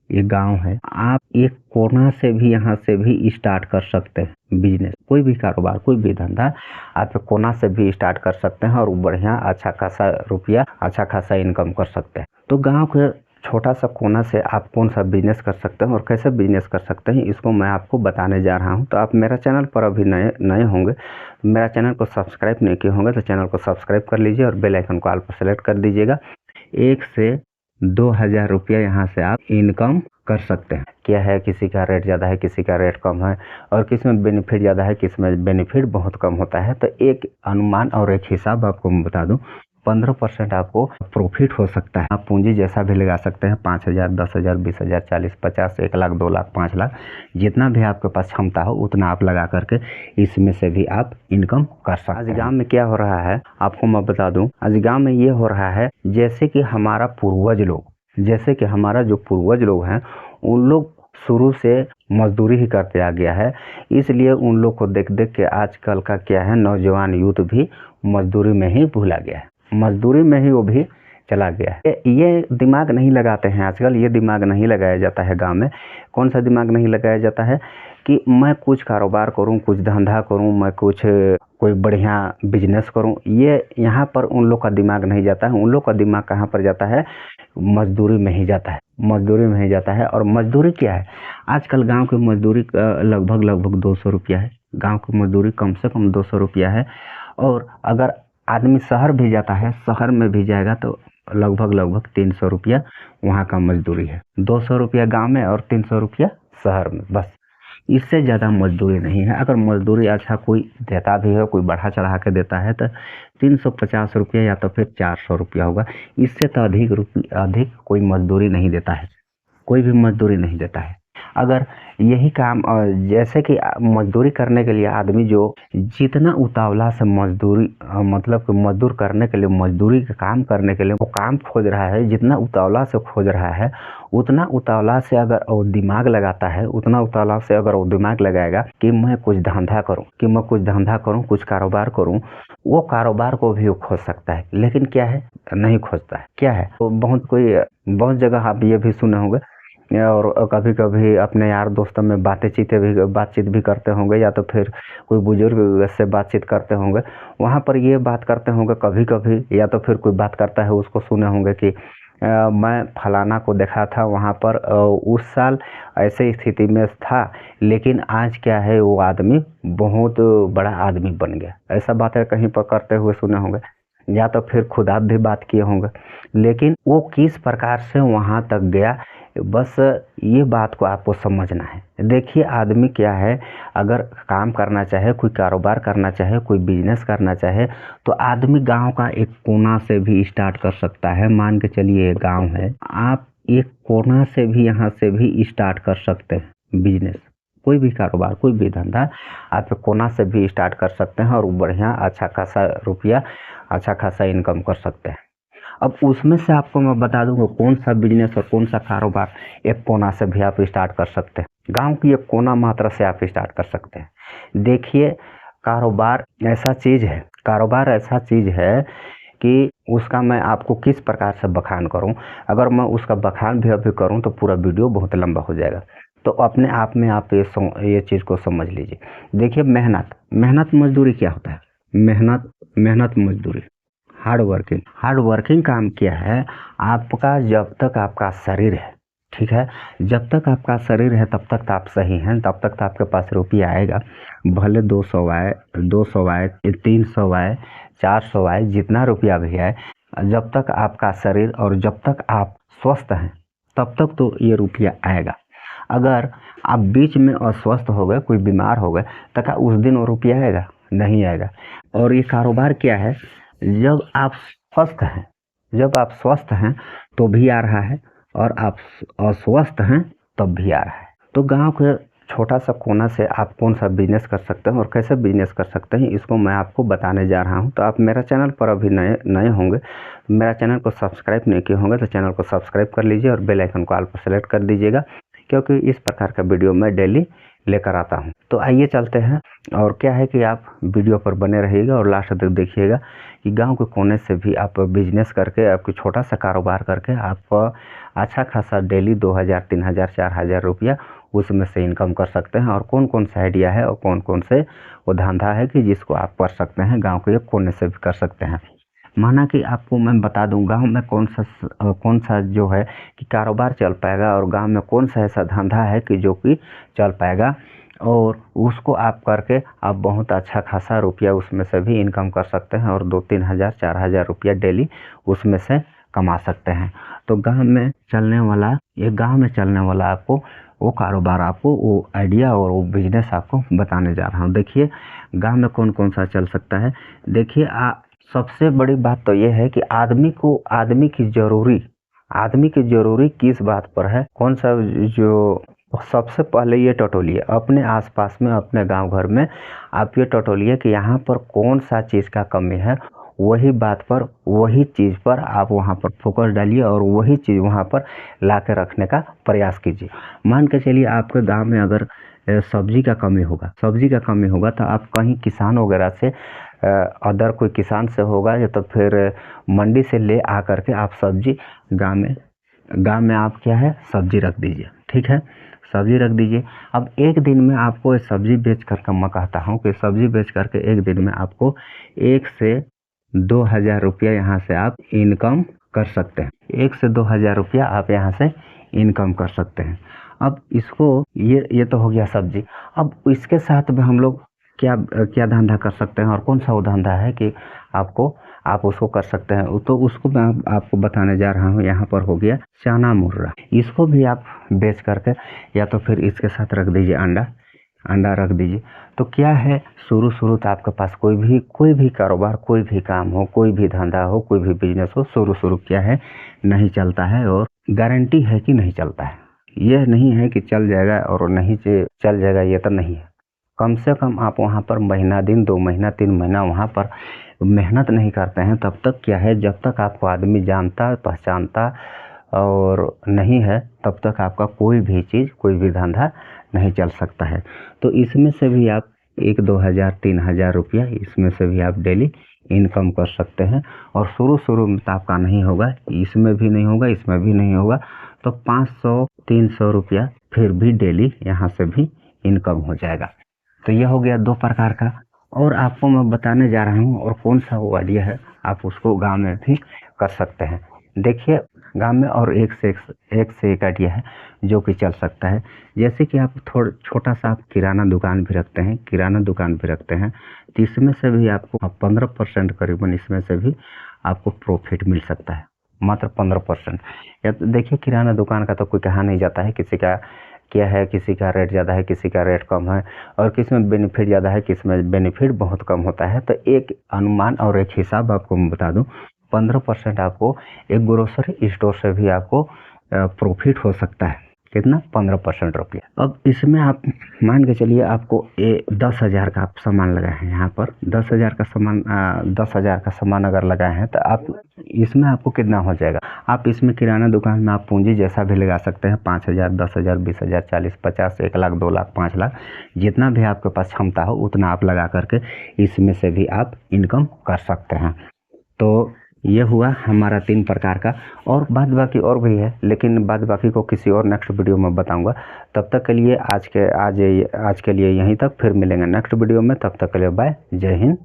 ये गांव है, आप एक कोना से भी यहाँ से भी स्टार्ट कर सकते हैं बिजनेस, कोई भी कारोबार, कोई भी धंधा आप कोना से भी स्टार्ट कर सकते हैं और बढ़िया अच्छा खासा रुपया, अच्छा खासा इनकम कर सकते हैं। तो गांव के छोटा सा कोना से आप कौन सा बिजनेस कर सकते हैं और कैसे बिजनेस कर सकते हैं, इसको मैं आपको बताने जा रहा हूं। तो आप मेरा चैनल पर अभी नए होंगे, मेरा चैनल को सब्सक्राइब नहीं किए होंगे तो चैनल को सब्सक्राइब कर लीजिए और बेल आइकन को ऑल पर सेलेक्ट कर दीजिएगा। 1 से 2000 रुपया यहाँ से आप इनकम कर सकते हैं। क्या है, किसी का रेट ज़्यादा है, किसी का रेट कम है, और किस में बेनिफिट ज़्यादा है, किस में बेनिफिट बहुत कम होता है। तो एक अनुमान और एक हिसाब आपको मैं बता दूं, 15% आपको प्रॉफिट हो सकता है। आप पूंजी जैसा भी लगा सकते हैं, 5000, 10,000, 20,000, 40, 50, 1 लाख, 2 लाख, 5 लाख, जितना भी आपके पास क्षमता हो उतना आप लगा करके इसमें से भी आप इनकम कर सकते हैं। आज गाँव में क्या हो रहा है आपको मैं बता दूं, आज गाँव में ये हो रहा है जैसे कि हमारा पूर्वज लोग, जैसे कि हमारा जो पूर्वज लोग हैं उन लोग शुरू से मजदूरी ही करते आ गया है, इसलिए उन लोग को देख देख के आजकल का क्या है, नौजवान यूथ भी मजदूरी में ही भूला गया है, मजदूरी में ही वो भी चला गया है। ये दिमाग नहीं लगाते हैं आजकल, ये दिमाग नहीं लगाया जाता है गांव में। कौन सा दिमाग नहीं लगाया जाता है कि मैं कुछ कारोबार करूं, कुछ धंधा करूं, मैं कुछ कोई बढ़िया बिजनेस करूं, ये यहाँ पर उन लोग का दिमाग नहीं जाता है। उन लोग का दिमाग कहाँ पर जाता है, मजदूरी में ही जाता है, मजदूरी में ही जाता है। और मजदूरी क्या है, आजकल गांव की मजदूरी लगभग 200 रुपया है। गांव की मजदूरी कम से कम 200 रुपया है। और अगर आदमी शहर भी जाता है, शहर में भी जाएगा तो लगभग 300 रुपया वहाँ का मजदूरी है। 200 रुपया गाँव में और 300 रुपया शहर में, बस इससे ज़्यादा मजदूरी नहीं है। अगर मजदूरी अच्छा कोई देता भी है, कोई बढ़ा चढ़ा के देता है तो 350 रुपया या तो फिर 400 रुपया होगा। इससे तो अधिक कोई मजदूरी नहीं देता है, कोई भी मजदूरी नहीं देता है। अगर यही काम जैसे कि मजदूरी करने के लिए आदमी जो जितना उतावला से मजदूरी मतलब कि मजदूर करने के लिए, मजदूरी का काम करने के लिए वो काम खोज रहा है, जितना उतावला से खोज रहा है, उतना उतावला से अगर वो दिमाग लगाता है, उतना उतावला से अगर वो दिमाग लगाएगा कि मैं कुछ धंधा करूं, कुछ कारोबार करूं, वो कारोबार को भी वो खोज सकता है। लेकिन क्या है, नहीं खोजता है। क्या है, तो बहुत जगह आप ये भी सुने होंगे और कभी कभी अपने यार दोस्तों में बातचीत भी करते होंगे, या तो फिर कोई बुजुर्ग से बातचीत करते होंगे, वहाँ पर ये बात करते होंगे कभी कभी, या तो फिर कोई बात करता है उसको सुने होंगे कि मैं फलाना को देखा था वहाँ पर, उस साल ऐसे स्थिति में था, लेकिन आज क्या है, वो आदमी बहुत बड़ा आदमी बन गया। ऐसा बातें कहीं पर करते हुए सुने होंगे, या तो फिर खुद आप भी बात किए होंगे। लेकिन वो किस प्रकार से वहाँ तक गया, बस ये बात को आपको समझना है। देखिए आदमी क्या है, अगर काम करना चाहे, कोई कारोबार करना चाहे, कोई बिजनेस करना चाहे, तो आदमी गांव का एक कोना से भी स्टार्ट कर सकता है। मान के चलिए गांव है, आप एक कोना से भी यहाँ से भी स्टार्ट कर सकते हैं बिजनेस, कोई भी कारोबार, कोई भी धंधा आप कोना से भी स्टार्ट कर सकते हैं और बढ़िया अच्छा खासा रुपया, अच्छा खासा इनकम कर सकते हैं। अब उसमें से आपको मैं बता दूंगा कौन सा बिजनेस और कौन सा कारोबार एक कोना से भी आप स्टार्ट कर सकते हैं। गांव की एक कोना मात्र से आप स्टार्ट कर सकते हैं। देखिए कारोबार ऐसा चीज है कि उसका मैं आपको किस प्रकार से बखान करूं। अगर मैं उसका बखान भी अभी करूं तो पूरा वीडियो बहुत लंबा हो जाएगा। तो अपने आप में आप ये चीज़ को समझ लीजिए। देखिए मेहनत मजदूरी क्या होता है, मेहनत मजदूरी, हार्ड वर्किंग काम क्या है, आपका जब तक आपका शरीर है, ठीक है, जब तक आपका शरीर है तब तक तो आप सही हैं, तब तक तो आपके पास रुपया आएगा। भले 200 आए, 300 आए, 400 आए, जितना रुपया भी आए, जब तक आपका शरीर और जब तक आप स्वस्थ हैं तब तक तो ये रुपया आएगा। अगर आप बीच में अस्वस्थ हो गए, कोई बीमार हो गए, तो क्या उस दिन वो रुपया आएगा? नहीं आएगा। और ये कारोबार क्या है, जब आप स्वस्थ हैं तो भी आ रहा है, और आप अस्वस्थ हैं तब भी आ रहा है। तो गांव के छोटा सा कोना से आप कौन सा बिजनेस कर सकते हैं और कैसे बिजनेस कर सकते हैं, इसको मैं आपको बताने जा रहा हूं। तो आप मेरा चैनल पर अभी नए होंगे, मेरा चैनल को सब्सक्राइब नहीं किए होंगे तो चैनल को सब्सक्राइब कर लीजिए और बेल आइकन को ऑल पर सेलेक्ट कर दीजिएगा, क्योंकि इस प्रकार का वीडियो मैं डेली लेकर आता हूं। तो आइए चलते हैं। और क्या है कि आप वीडियो पर बने रहिएगा और लास्ट तक देखिएगा, कि गांव के कोने से भी आप बिजनेस करके, आपकी छोटा सा कारोबार करके आप अच्छा खासा डेली 2000, 3000, 4000 रुपया उसमें से इनकम कर सकते हैं। और कौन कौन सा आइडिया है और कौन कौन से वो धंधा है कि जिसको आप कर सकते हैं, गाँव के कोने से भी कर सकते हैं। माना कि आपको मैं बता दूं गांव में कौन सा जो है कि कारोबार चल पाएगा, और गांव में कौन सा ऐसा धंधा है कि जो कि चल पाएगा, और उसको आप करके आप बहुत अच्छा खासा रुपया उसमें से भी इनकम कर सकते हैं और 2-3 हज़ार 4,000 रुपया डेली उसमें से कमा सकते हैं। तो गांव में चलने वाला आपको वो कारोबार, आपको वो आइडिया और वो बिजनेस आपको बताने जा रहा हूँ। देखिए गांव में कौन कौन सा चल सकता है। देखिए सबसे बड़ी बात तो ये है कि आदमी की जरूरी किस बात पर है, कौन सा जो सबसे पहले ये टटोलिए अपने आसपास में, अपने गांव घर में आप ये टटोलिए कि यहाँ पर कौन सा चीज़ का कमी है, वही बात पर, वही चीज़ पर आप वहाँ पर फोकस डालिए और वही चीज़ वहाँ पर ला के रखने का प्रयास कीजिए। मान के चलिए आपके गांव में अगर सब्जी का कमी होगा तो आप कहीं किसान वगैरह से, अदर कोई किसान से होगा या तो फिर मंडी से ले आ करके आप सब्जी गांव में आप क्या है सब्जी रख दीजिए। ठीक है, सब्जी रख दीजिए। अब एक दिन में आपको सब्जी बेच करके, मैं कहता हूँ कि सब्जी बेच करके एक दिन में आपको 1 से 2,000 रुपया यहाँ से आप इनकम कर सकते हैं। 1 से 2,000 रुपया आप यहाँ से इनकम कर सकते हैं। अब इसको ये तो हो गया सब्जी। अब इसके साथ में हम लोग क्या धंधा कर सकते हैं और कौन सा वो धंधा है कि आप उसको कर सकते हैं, तो उसको मैं आपको बताने जा रहा हूँ। यहाँ पर हो गया चना मुर्रा, इसको भी आप बेच करके या तो फिर इसके साथ रख दीजिए अंडा रख दीजिए। तो क्या है, शुरू तो आपके पास कोई भी कारोबार, कोई भी काम हो, कोई भी धंधा हो, कोई भी बिजनेस हो, शुरू क्या है नहीं चलता है, और गारंटी है कि नहीं चलता है। यह नहीं है कि चल जाएगा और नहीं चल जाएगा, ये तो नहीं है। कम से कम आप वहाँ पर महीना दिन, 2 महीना 3 महीना वहाँ पर मेहनत नहीं करते हैं, तब तक क्या है, जब तक आपको आदमी जानता पहचानता और नहीं है, तब तक आपका कोई भी चीज़, कोई भी धंधा नहीं चल सकता है। तो इसमें से भी आप 1-2 हज़ार 3,000 रुपया इसमें से भी आप डेली इनकम कर सकते हैं। और शुरू में तो आपका नहीं होगा, इसमें भी नहीं होगा, इसमें भी नहीं होगा, तो 500-300 रुपया फिर भी डेली यहाँ से भी इनकम हो जाएगा। तो यह हो गया 2 प्रकार का। और आपको मैं बताने जा रहा हूँ और कौन सा वो आइडिया है, आप उसको गांव में भी कर सकते हैं। देखिए गांव में और एक से एक आइडिया है जो कि चल सकता है। जैसे कि आप छोटा सा आप किराना दुकान भी रखते हैं, तो इसमें से भी आपको 15% करीबन इसमें से भी आपको प्रॉफिट मिल सकता है, मात्र 15%। या तो देखिए किराना दुकान का तो कोई कहा नहीं जाता है, किसी का क्या है, किसी का रेट ज़्यादा है, किसी का रेट कम है, और किस में बेनिफिट ज़्यादा है, किस में बेनिफिट बहुत कम होता है। तो एक अनुमान और एक हिसाब आपको मैं बता दूं, 15% आपको एक ग्रोसरी स्टोर से भी आपको प्रॉफिट हो सकता है। कितना? 15% रुपया। अब इसमें आप मान के चलिए आपको 10,000 का आप सामान लगाए हैं, यहाँ पर 10,000 का सामान अगर लगाए हैं, तो आप इसमें आपको कितना हो जाएगा। आप इसमें किराना दुकान में आप पूंजी जैसा भी लगा सकते हैं, 5,000, 10,000, 20,000, 40, 50, 1 लाख, 2 लाख, 5 लाख, जितना भी आपके पास क्षमता हो उतना आप लगा करके इसमें से भी आप इनकम कर सकते हैं। तो ये हुआ हमारा 3 प्रकार का, और बाद बाकी और भी है, लेकिन बाद बाकी को किसी और नेक्स्ट वीडियो में बताऊंगा। तब तक के लिए आज के लिए यहीं तक, फिर मिलेंगे नेक्स्ट वीडियो में। तब तक के लिए बाय, जय हिंद।